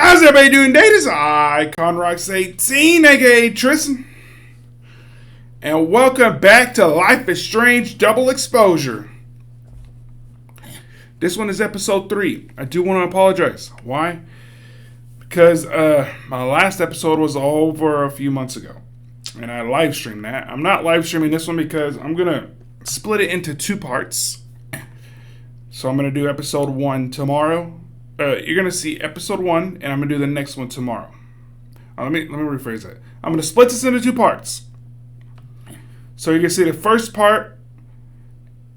How's everybody doing today? This is I, Conrox18, aka Tristan. And welcome back to Life is Strange Double Exposure. This one is episode 3. I do want to apologize. Why? Because my last episode was over a few months ago. And I live streamed that. I'm not live streaming this one because I'm going to split it into 2 parts. So I'm going to do episode 1 tomorrow. You're going to see episode 1, and I'm going to do the next one tomorrow. Let me rephrase that. I'm going to split this into 2 parts. So you're going to see the first part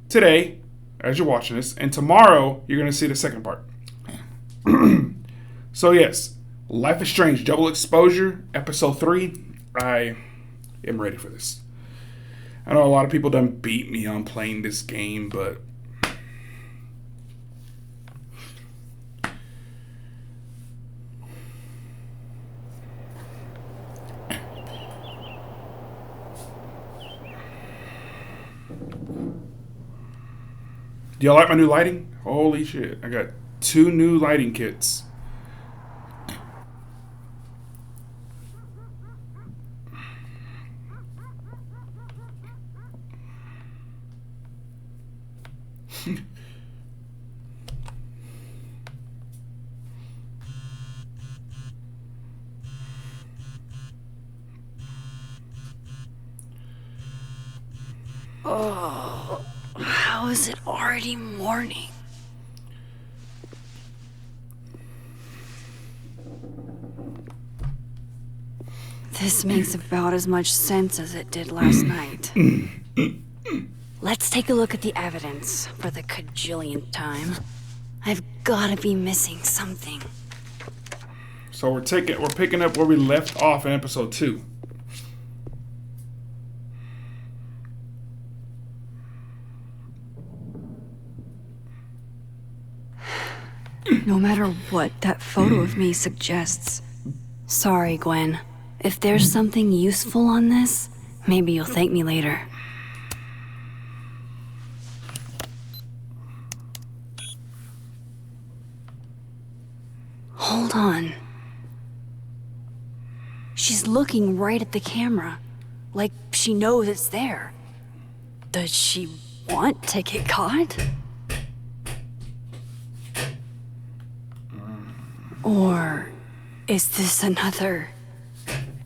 today, as you're watching this, and tomorrow you're going to see the second part. So yes, Life is Strange Double Exposure, episode 3. I am ready for this. I know a lot of people done beat me on playing this game, but do y'all like my new lighting? Holy shit. I got 2 new lighting kits. Oh, how is it already morning? This makes about as much sense as it did last night. Let's take a look at the evidence for the cajillionth time. I've gotta be missing something. So we're picking up where we left off in episode 2. No matter what that photo of me suggests. Sorry, Gwen. If there's something useful on this, maybe you'll thank me later. Hold on. She's looking right at the camera, like she knows it's there. Does she want to get caught? Or is this another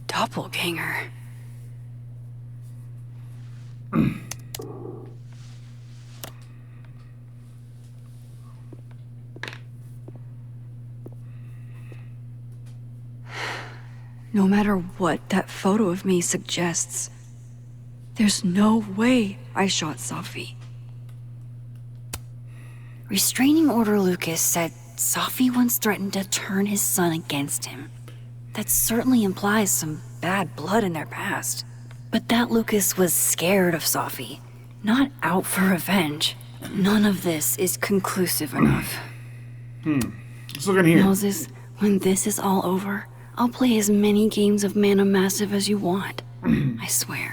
doppelganger? No matter what that photo of me suggests, there's no way I shot Safi. Restraining Order Lucas said Safi once threatened to turn his son against him. That certainly implies some bad blood in their past. But that Lucas was scared of Safi, not out for revenge. None of this is conclusive enough. Let's look in here. Moses, when this is all over, I'll play as many games of Mana Massive as you want. I swear.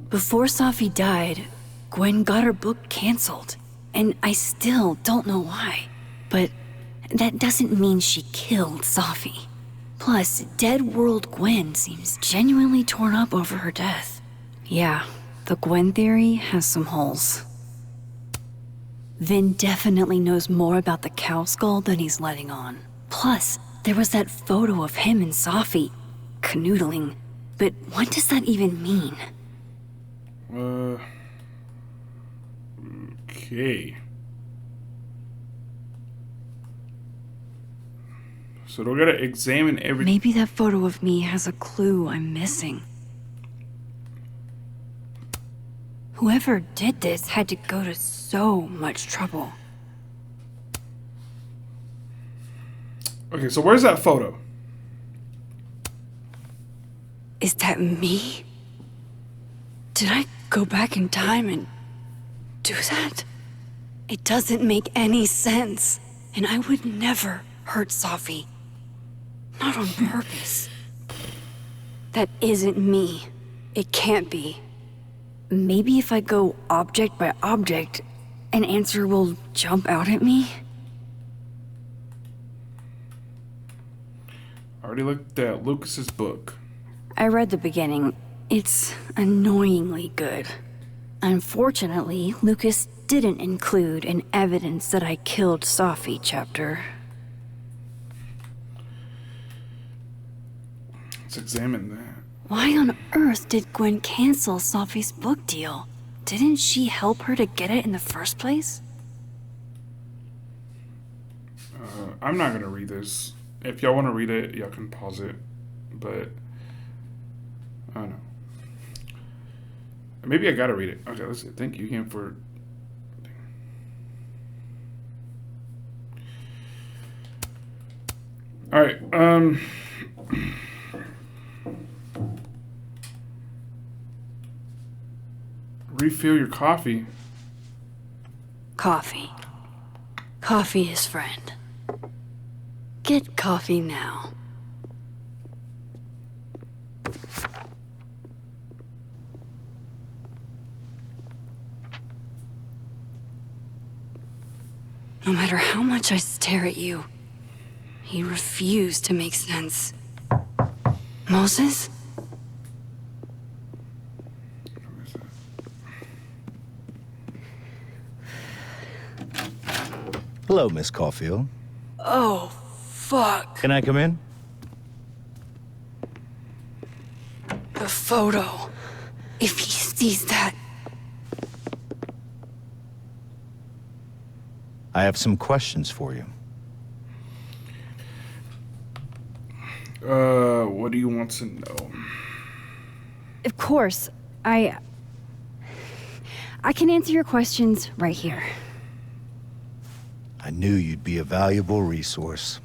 Before Safi died, Gwen got her book canceled. And I still don't know why. But that doesn't mean she killed Safi. Plus, Dead World Gwen seems genuinely torn up over her death. Yeah, the Gwen theory has some holes. Vin definitely knows more about the cow skull than he's letting on. Plus, there was that photo of him and Safi canoodling. But what does that even mean? Okay. So we gotta examine everything. Maybe that photo of me has a clue I'm missing. Whoever did this had to go to so much trouble. Okay, so where's that photo? Is that me? Did I go back in time and do that? It doesn't make any sense. And I would never hurt Safi. Not on purpose. That isn't me. It can't be. Maybe if I go object by object, an answer will jump out at me? I already looked at Lucas's book. I read the beginning. It's annoyingly good. Unfortunately, Lucas didn't include an evidence that I killed Safi chapter. Let's examine that. Why on earth did Gwen cancel Safi's book deal? Didn't she help her to get it in the first place? I'm not gonna read this. If y'all want to read it, y'all can pause it. But I don't know. Maybe I gotta read it. Okay, let's see. Thank you again for. All right. Refill your coffee. Coffee. Coffee is friend. Get coffee now. No matter how much I stare at you, he refused to make sense. Moses? Hello, Miss Caulfield. Oh, fuck. Can I come in? The photo. If he sees that. I have some questions for you. What do you want to know? Of course, I can answer your questions right here. I knew you'd be a valuable resource.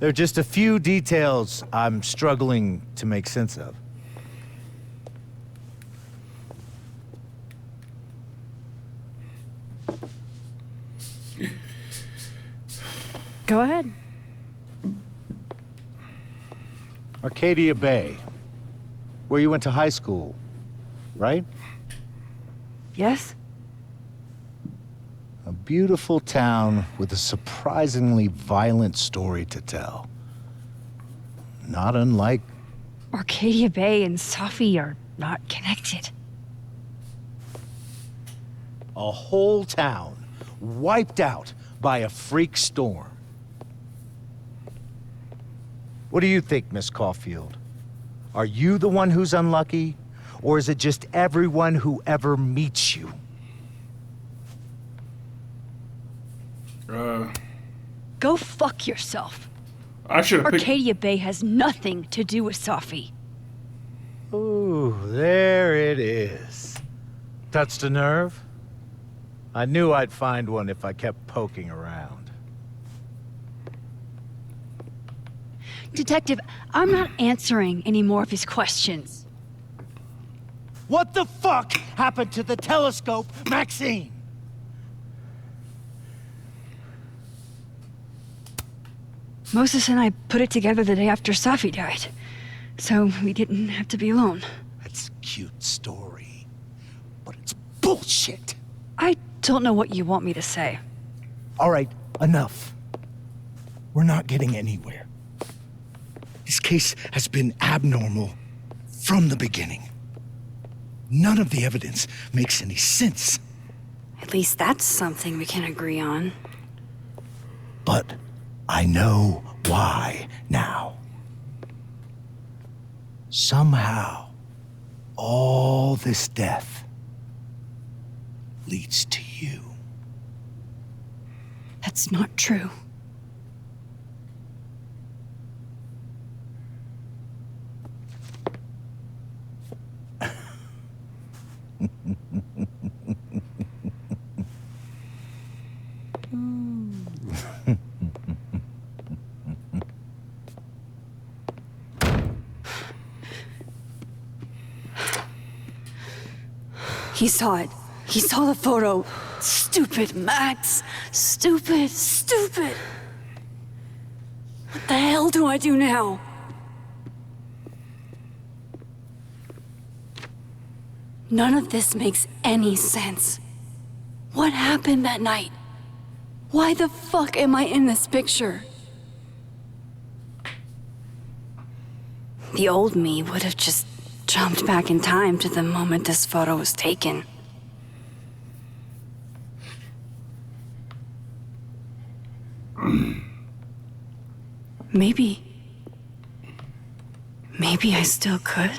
There are just a few details I'm struggling to make sense of. Go ahead. Arcadia Bay, where you went to high school, right? Yes? A beautiful town with a surprisingly violent story to tell. Not unlike... Arcadia Bay and Safi are not connected. a whole town wiped out by a freak storm. What do you think, Miss Caulfield? Are you the one who's unlucky, or is it just everyone who ever meets you? Go fuck yourself. I should have picked... Arcadia Bay has nothing to do with Safi. Ooh, there it is. Touched a nerve? I knew I'd find one if I kept poking around. Detective, I'm not answering any more of his questions. What the fuck happened to the telescope, Maxine? Moses and I put it together the day after Safi died, so we didn't have to be alone. That's a cute story, but it's bullshit. I don't know what you want me to say. All right, enough. We're not getting anywhere. This case has been abnormal from the beginning. None of the evidence makes any sense. At least that's something we can agree on. But I know why now. Somehow, all this death leads to you. That's not true. He saw it. He saw the photo. Stupid, Max. Stupid, stupid. What the hell do I do now? None of this makes any sense. What happened that night? Why the fuck am I in this picture? The old me would have just jumped back in time to the moment this photo was taken. Maybe I still could.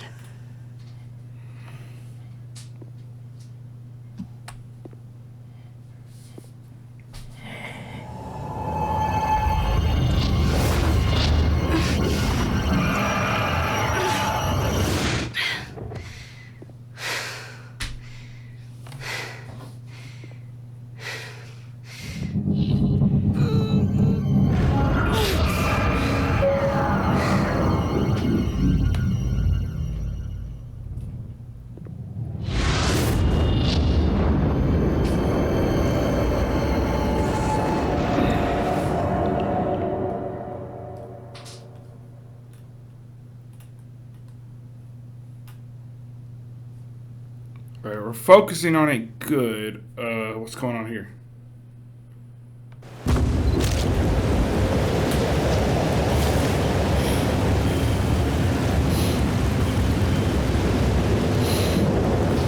Alright, we're focusing on it good. What's going on here?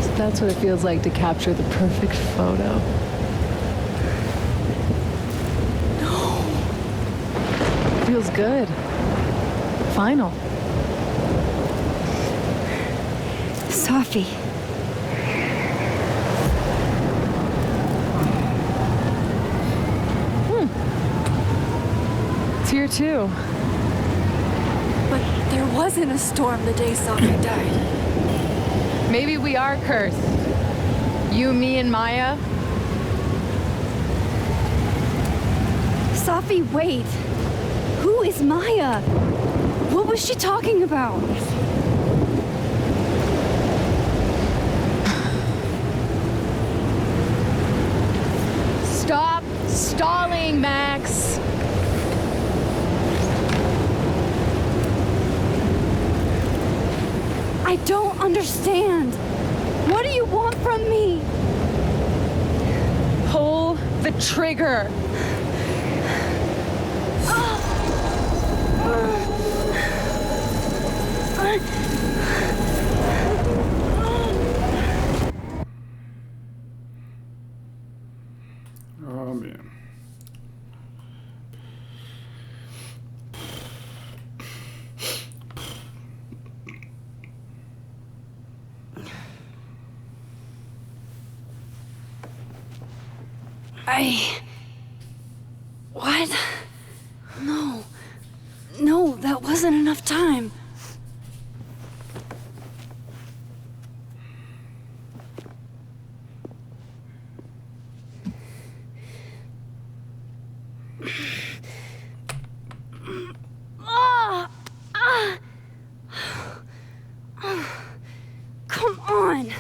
So that's what it feels like to capture the perfect photo. No. Feels good. Final. Safi. It's here too. But there wasn't a storm the day Safi died. Maybe we are cursed. You, me, and Maya. Safi, wait. Who is Maya? What was she talking about? Stop stalling, Max. I don't understand. What do you want from me? Pull the trigger. Oh man. What? No. No, that wasn't enough time. Come on.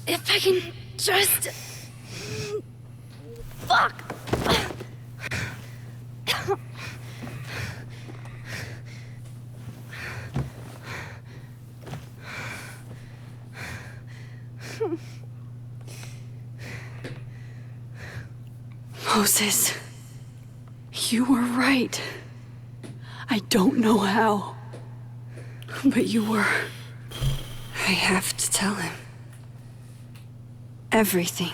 If I can just... Fuck. Moses, you were right. I don't know how, but you were. I have to tell him. Everything.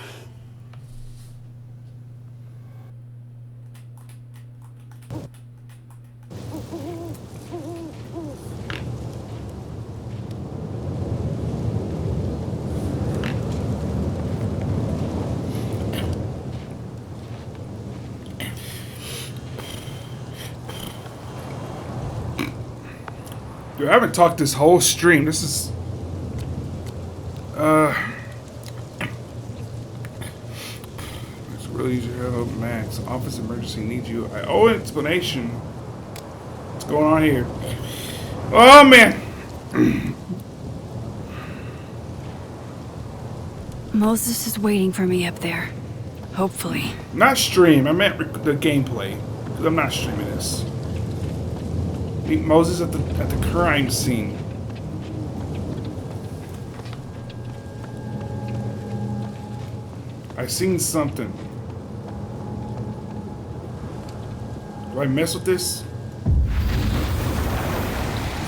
Dude, I haven't talked this whole stream. This is... It's really easy to help Max. Office emergency needs you. I owe an explanation. What's going on here? Oh, man! Moses is waiting for me up there. Hopefully. Not stream. I meant the gameplay. Because I'm not streaming this. Meet Moses at the crime scene. I seen something. Do I mess with this?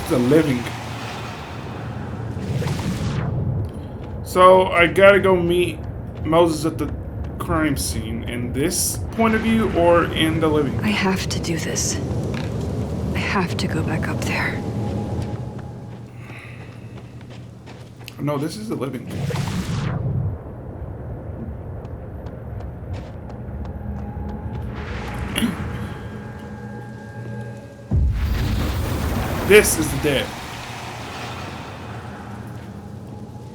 It's a living. So I gotta go meet Moses at the crime scene in this point of view or in the living room? I have to do this. I have to go back up there. No, this is the living room. This is the dead.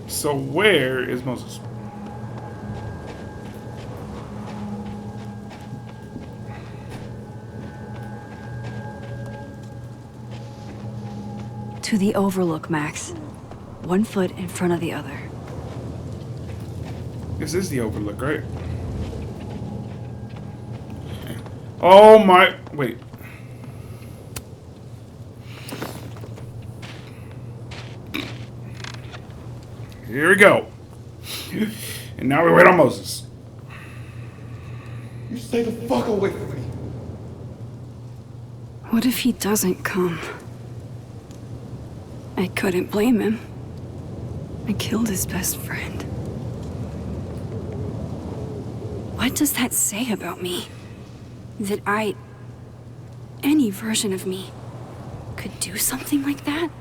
So where is Moses? To the overlook, Max. 1 foot in front of the other. This is the overlook, right? Oh my... Wait. Here we go. And now we wait on Moses. You stay the fuck away from me. What if he doesn't come? I couldn't blame him. I killed his best friend. What does that say about me? That any version of me, could do something like that?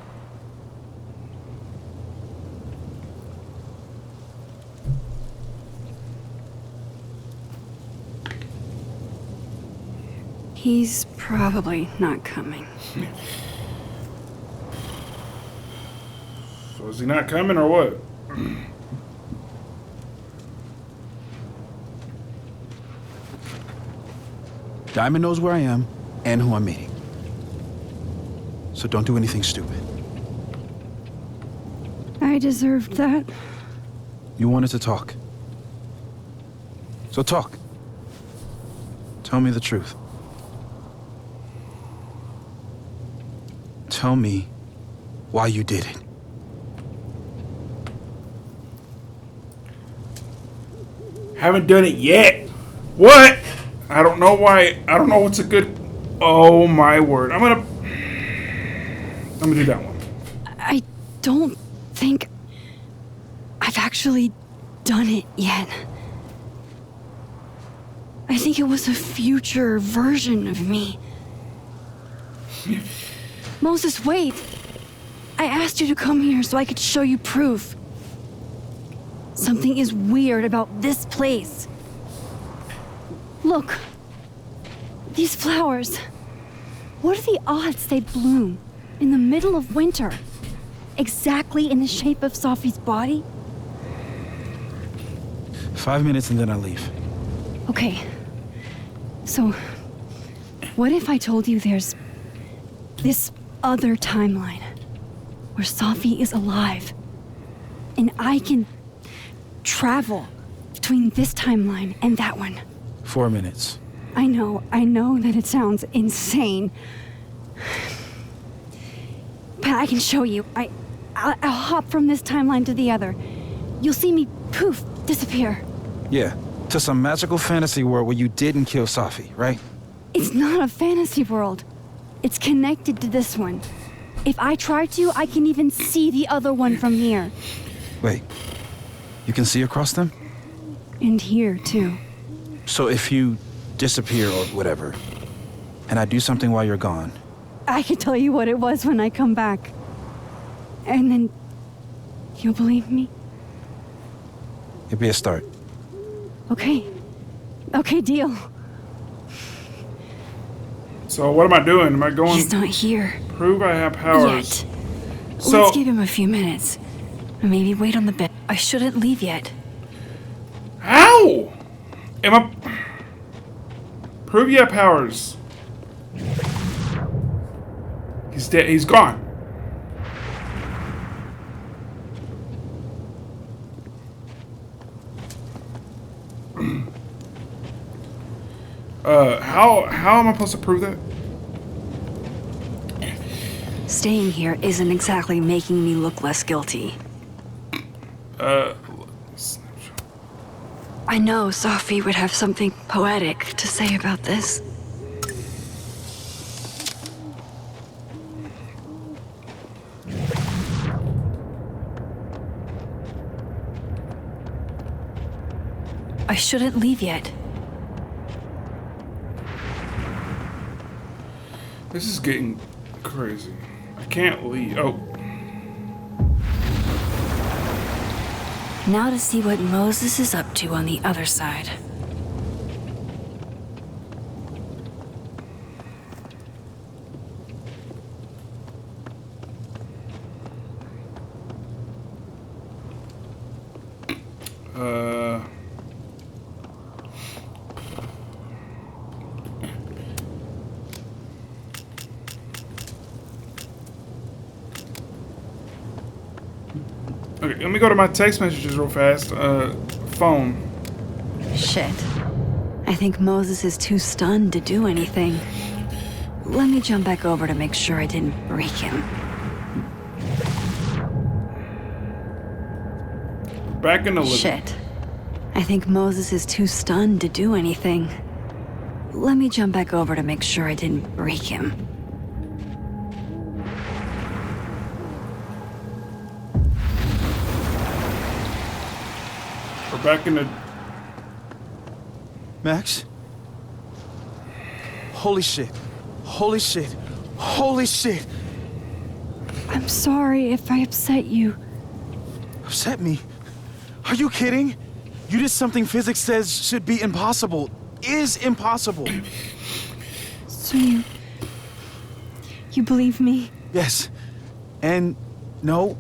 He's probably not coming. So is he not coming or what? Diamond knows where I am and who I'm meeting. So don't do anything stupid. I deserved that. You wanted to talk. So talk. Tell me the truth. Tell me why you did it. Haven't done it yet. What? I don't know why. I don't know what's a good... Oh my word. I'm gonna do that one. I don't think I've actually done it yet. I think it was a future version of me. Moses, wait. I asked you to come here so I could show you proof. Something is weird about this place. Look. These flowers. What are the odds they bloom in the middle of winter? Exactly in the shape of Sophie's body? 5 minutes and then I leave. Okay. So, what if I told you there's this other timeline where Sophie is alive and I can travel between this timeline and that one? 4 minutes. I know that it sounds insane. But I can show you. I'll hop from this timeline to the other. You'll see me, poof, disappear. Yeah, to some magical fantasy world where you didn't kill Safi, right? It's not a fantasy world. It's connected to this one. If I try to, I can even see the other one from here. Wait, you can see across them? And here, too. So if you disappear or whatever, and I do something while you're gone, I can tell you what it was when I come back. And then you'll believe me? it'd be a start. Okay. Okay, deal. So what am I doing? Am I going... He's not here. Prove I have powers. Yet. So... Let's give him a few minutes. Maybe wait on the bed. I shouldn't leave yet. How? Am I... Prove you have powers. He's dead. He's gone. How am I supposed to prove that? Staying here isn't exactly making me look less guilty. I know Sophie would have something poetic to say about this. I shouldn't leave yet. This is getting crazy. I can't leave. Oh. Now to see what Moses is up to on the other side. Okay, let me go to my text messages real fast. Phone. Shit. I think Moses is too stunned to do anything. Let me jump back over to make sure I didn't break him. Back in the living. Shit. I think Moses is too stunned to do anything. Let me jump back over to make sure I didn't break him. We're back in the... Max? Holy shit. Holy shit. Holy shit. I'm sorry if I upset you. Upset me? Are you kidding? You did something physics says should be impossible. Is impossible. So you believe me? Yes. And no.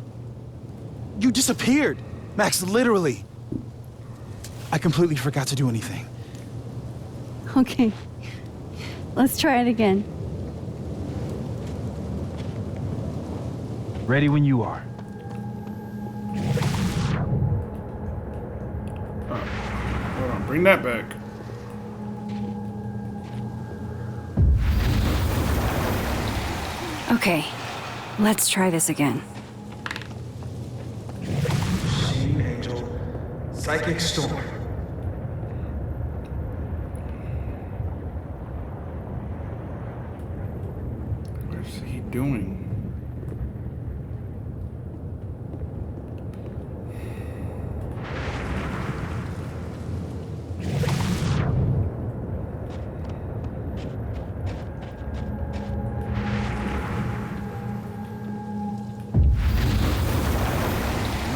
You disappeared. Max, literally. I completely forgot to do anything. Okay. Let's try it again. Ready when you are. Hold on, bring that back. Okay. Let's try this again. Machine Angel, Psychic Storm. What's he doing?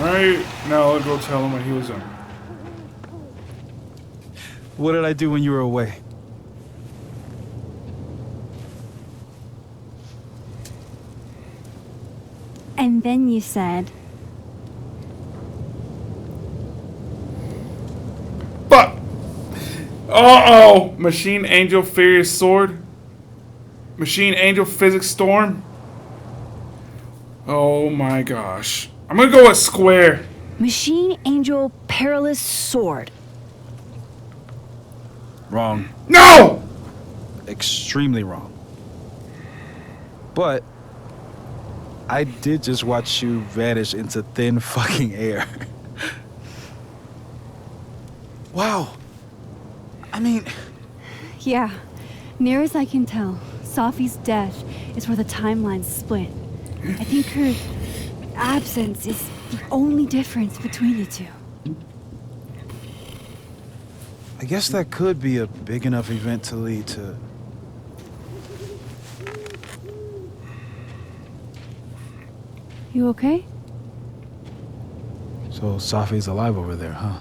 Right now, I'll go tell him what he was on. What did I do when you were away? And then you said, Fuck! Uh-oh! Machine Angel Furious Sword. Machine Angel Physics Storm. Oh my gosh. I'm gonna go with Square. Machine Angel Perilous Sword. Wrong. No! Extremely wrong. But I did just watch you vanish into thin fucking air. Wow. I mean, Yeah, near as I can tell, Sophie's death is where the timelines split. I think her absence is the only difference between the two. I guess that could be a big enough event to lead to... You okay? So Sophie's alive over there, huh?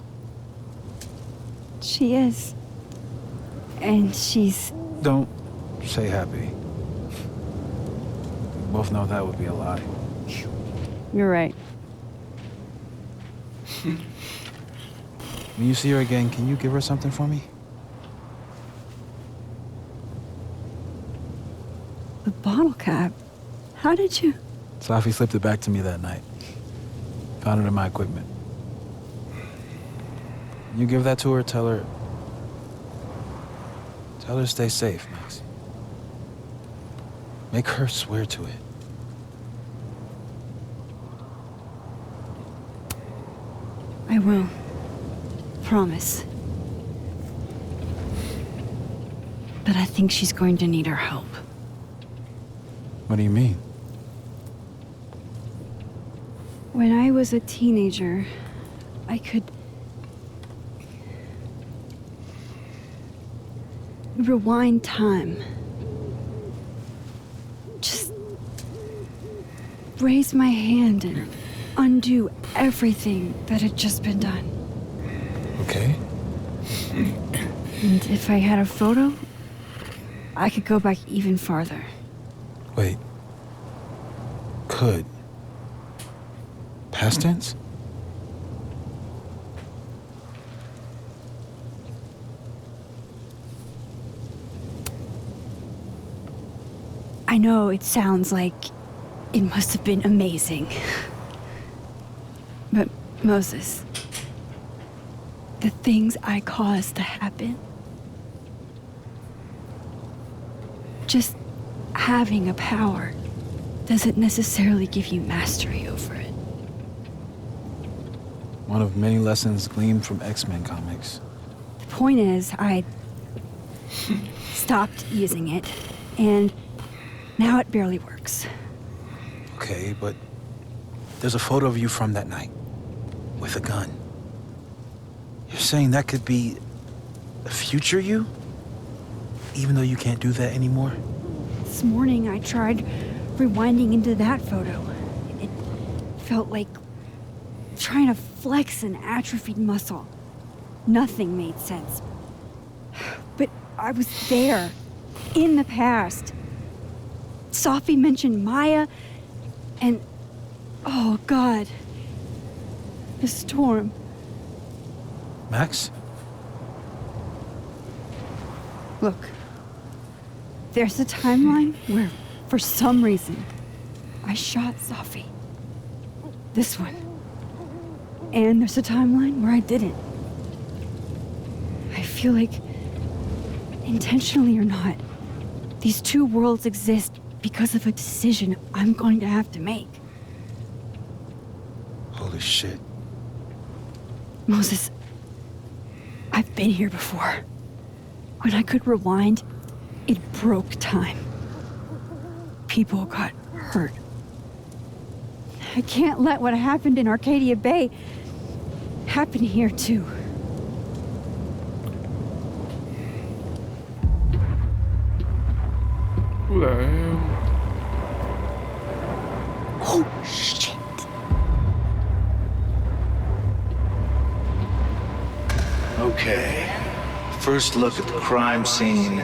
She is. And she's... Don't say happy. We both know that would be a lie. You're right. When you see her again, can you give her something for me? The bottle cap. How did you... Sophie slipped it back to me that night. Found it in my equipment. You give that to her, tell her to stay safe, Max. Make her swear to it. I will. Promise. but I think she's going to need our help. What do you mean? When I was a teenager, I could rewind time. Just raise my hand and undo everything that had just been done. Okay. And if I had a photo, I could go back even farther. Wait. Could. Past tense? I know it sounds like it must have been amazing. But Moses, the things I caused to happen, just having a power doesn't necessarily give you mastery over it. One of many lessons gleaned from X-Men comics. The point is, I stopped using it, and now it barely works. Okay, but there's a photo of you from that night with a gun. You're saying that could be a future you? Even though you can't do that anymore? This morning I tried rewinding into that photo. It felt like trying to flex an atrophied muscle. Nothing made sense. But I was there, in the past. Sophie mentioned Maya, and oh God, the storm. Max? Look, there's a timeline where, for some reason, I shot Sophie. This one. And there's a timeline where I didn't. I feel like, intentionally or not, these two worlds exist because of a decision I'm going to have to make. Holy shit. Moses, I've been here before. When I could rewind, it broke time. People got hurt. I can't let what happened in Arcadia Bay happen here too. Who the hell? Oh, shit. Okay. First look at the crime scene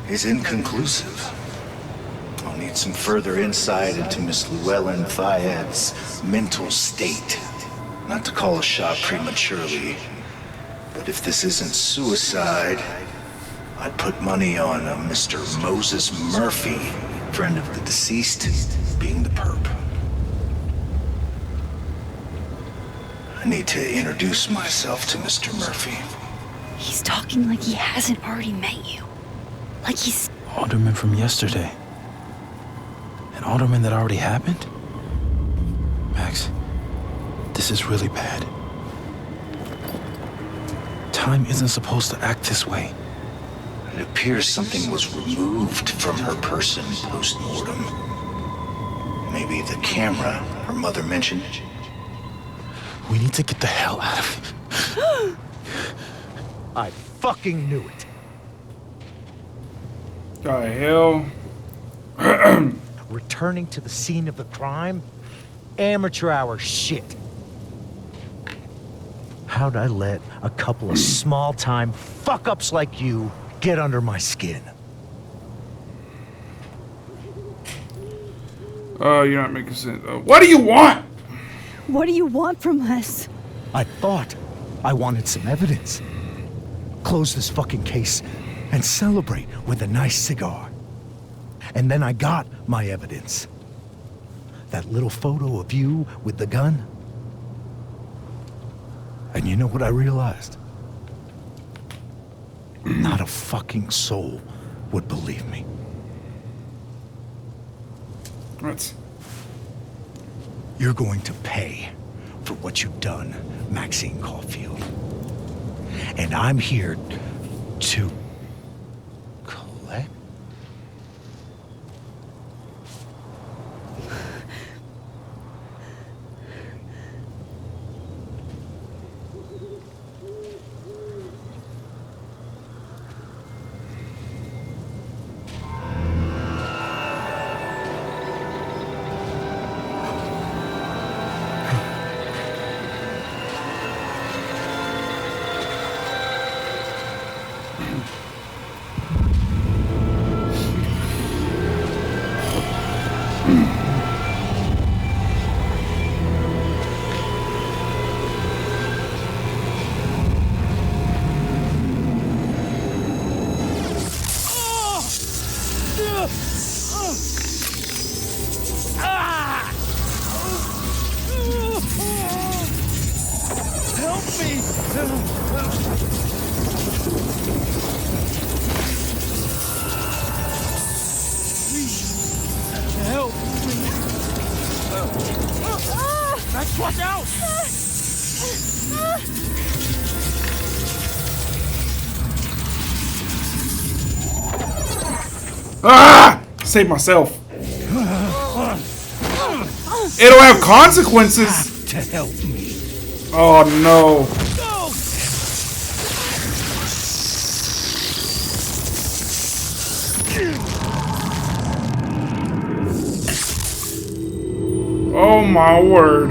is inconclusive. I'll need some further insight into Miss Llewellyn Fayed's mental state. Not to call a shot prematurely, but if this isn't suicide, I'd put money on a Mr. Moses Murphy, friend of the deceased, being the perp. I need to introduce myself to Mr. Murphy. He's talking like he hasn't already met you. Like he's... Alderman from yesterday. An alderman that already happened? Max, this is really bad. Time isn't supposed to act this way. It appears something was removed from her person post-mortem. Maybe the camera her mother mentioned. We need to get the hell out of here. I fucking knew it. The hell? Returning to the scene of the crime? Amateur hour shit. How'd I let a couple of small-time fuck-ups like you get under my skin? You're not making sense. What do you want? What do you want from us? I thought I wanted some evidence. Close this fucking case and celebrate with a nice cigar. And then I got my evidence. That little photo of you with the gun. And you know what I realized? Not a fucking soul would believe me. What? You're going to pay for what you've done, Maxine Caulfield. And I'm here to Help me! Max, watch out! Ah! Save myself. It'll have consequences. To help me. Oh no. Oh my word.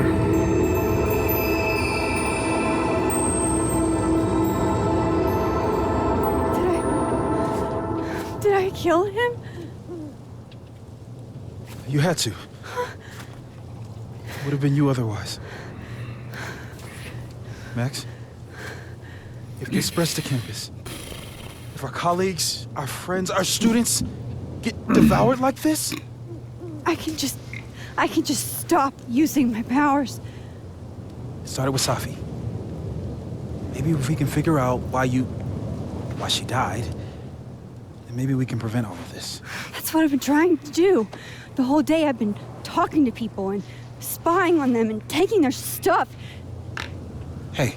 Did I kill him? You had to. Would have been you otherwise. Max, if this spreads to campus, if our colleagues, our friends, our students get devoured like this, I can just stop using my powers. it started with Safi. Maybe if we can figure out why she died, then maybe we can prevent all of this. That's what I've been trying to do. The whole day I've been talking to people and spying on them and taking their stuff. Hey,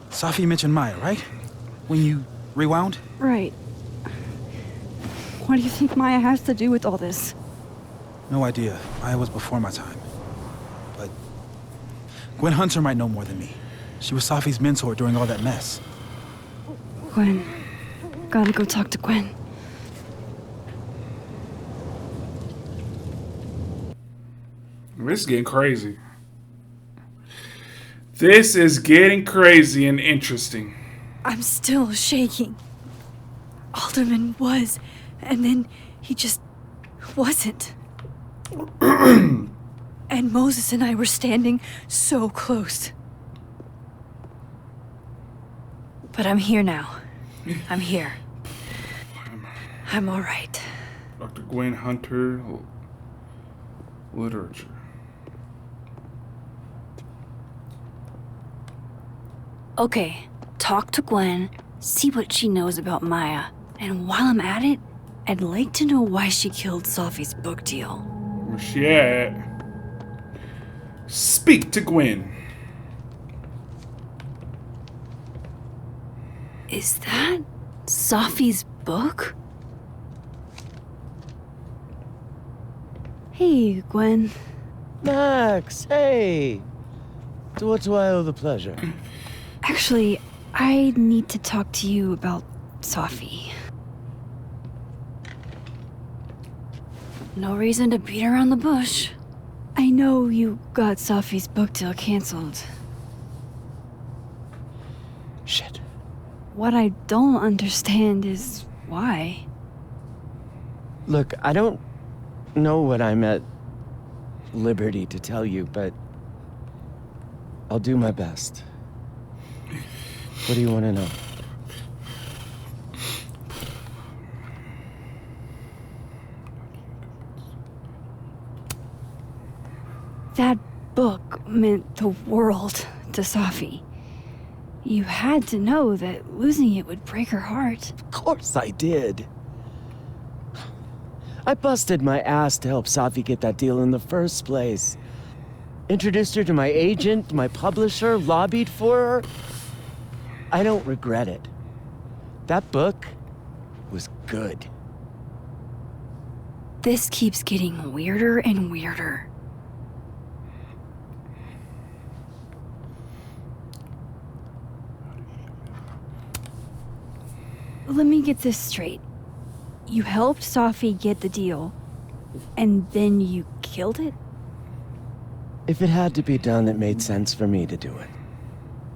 Safi mentioned Maya, right? When you rewound? Right. What do you think Maya has to do with all this? No idea. Maya was before my time. But Gwen Hunter might know more than me. She was Safi's mentor during all that mess. Gwen. Gotta go talk to Gwen. This is getting crazy. This is getting crazy and interesting. I'm still shaking. Alderman was, and then he just wasn't. And Moses and I were standing so close. But I'm here now. I'm here. I'm all right. Dr. Gwen Hunter, literature. Okay, talk to Gwen, see what she knows about Maya, and while I'm at it, I'd like to know why she killed Safi's book deal. Where's she at? Speak to Gwen. Is that Safi's book? Hey, Gwen. Max, hey! To what do I owe the pleasure? Actually, I need to talk to you about Safi. No reason to beat around the bush. I know you got Safi's book deal canceled. Shit. What I don't understand is why. Look, I don't know what I'm at liberty to tell you, but I'll do my best. What do you want to know? That book meant the world to Safi. You had to know that losing it would break her heart. Of course I did. I busted my ass to help Safi get that deal in the first place. Introduced her to my agent, my publisher, lobbied for her. I don't regret it. That book was good. This keeps getting weirder and weirder. Let me get this straight. You helped Safi get the deal, and then you killed it? If it had to be done, it made sense for me to do it.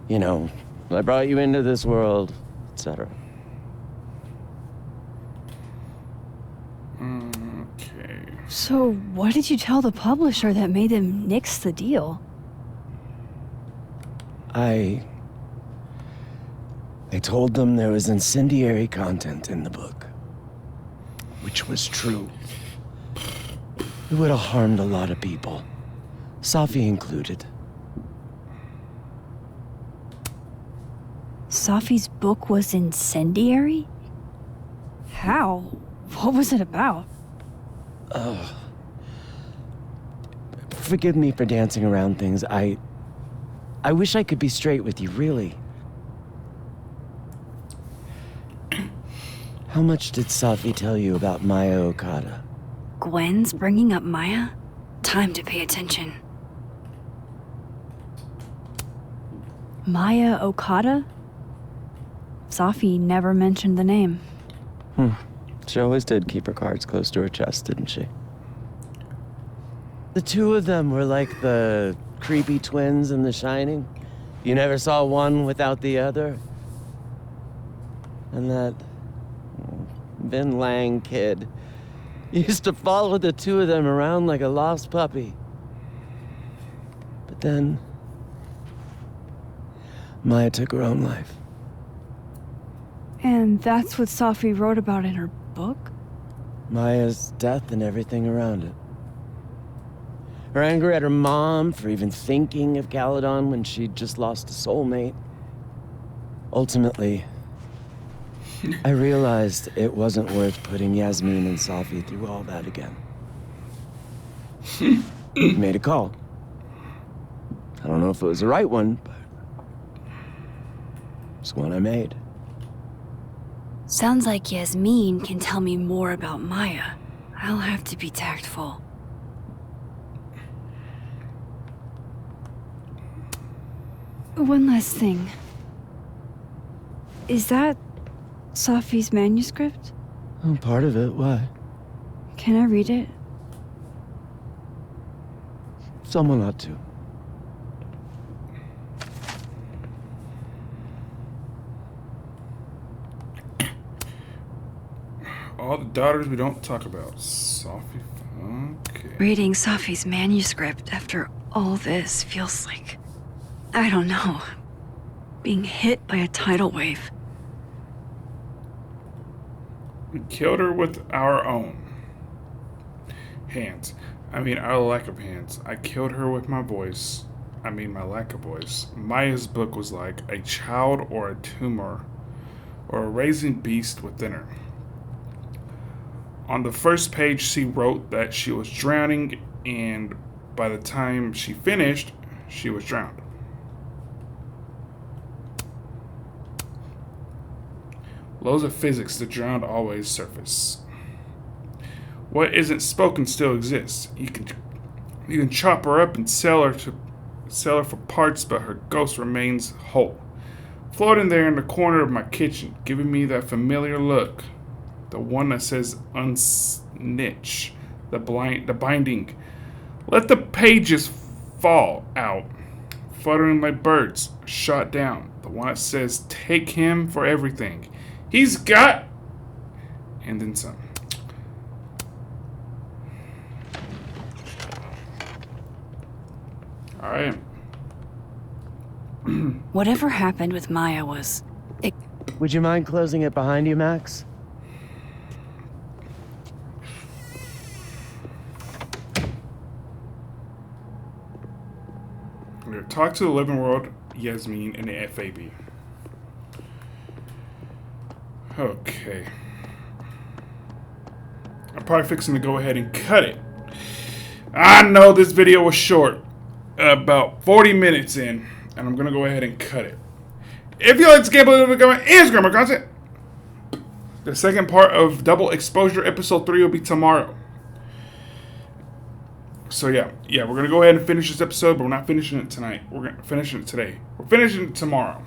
You know, I brought you into this world, etc. Okay. So what did you tell the publisher that made them nix the deal? I told them there was incendiary content in the book. Which was true. It would have harmed a lot of people. Safi included. Safi's book was incendiary? How? What was it about? Forgive me for dancing around things. I wish I could be straight with you, really. How much did Safi tell you about Maya Okada? Gwen's bringing up Maya? Time to pay attention. Maya Okada? Safi never mentioned the name. She always did keep her cards close to her chest, didn't she? The two of them were like the creepy twins in The Shining. You never saw one without the other. And that Vin Lang kid used to follow the two of them around like a lost puppy. But then Maya took her own life. And that's what Safi wrote about in her book? Maya's death and everything around it. Her anger at her mom for even thinking of Caledon when she'd just lost a soulmate. Ultimately, I realized it wasn't worth putting Yasmin and Safi through all that again. Made a call. I don't know if it was the right one, but it's one I made. Sounds like Yasmin can tell me more about Maya. I'll have to be tactful. One last thing. Is that Safi's manuscript? Oh, part of it. Why? Can I read it? Someone ought to. All the daughters we don't talk about. Safi. Okay. Reading Safi's manuscript after all this feels like, I don't know, being hit by a tidal wave. We killed her with our own hands. I mean, our lack of hands. I killed her with my voice. I mean, my lack of voice. Maya's book was like a child or a tumor or a raising beast within her. On the first page, she wrote that she was drowning, and by the time she finished, she was drowned. Laws of physics, the drowned always surface. What isn't spoken still exists. You can chop her up and sell her for parts, but her ghost remains whole, floating there in the corner of my kitchen, giving me that familiar look. The one that says unsnitch, the binding. Let the pages fall out, fluttering like birds, shot down. The one that says take him for everything. He's got, and then some. All right. Whatever happened with Maya was... Would you mind closing it behind you, Max? We're going to talk to the living world, Yasmin, and the FAB. Okay. I'm probably fixing to go ahead and cut it. I know this video was short, about 40 minutes in, and I'm going to go ahead and cut it. If you like this gameplay, leave a comment and subscribe my content. The second part of Double Exposure Episode 3 will be tomorrow. So yeah, we're going to go ahead and finish this episode, but we're not finishing it tonight. We're going to finish it today. We're finishing it tomorrow.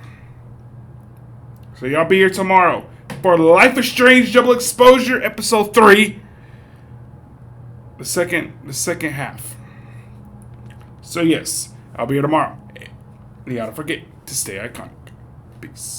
So y'all be here tomorrow for Life is Strange Double Exposure Episode 3. The second half. So yes, I'll be here tomorrow. You gotta forget to stay iconic. Peace.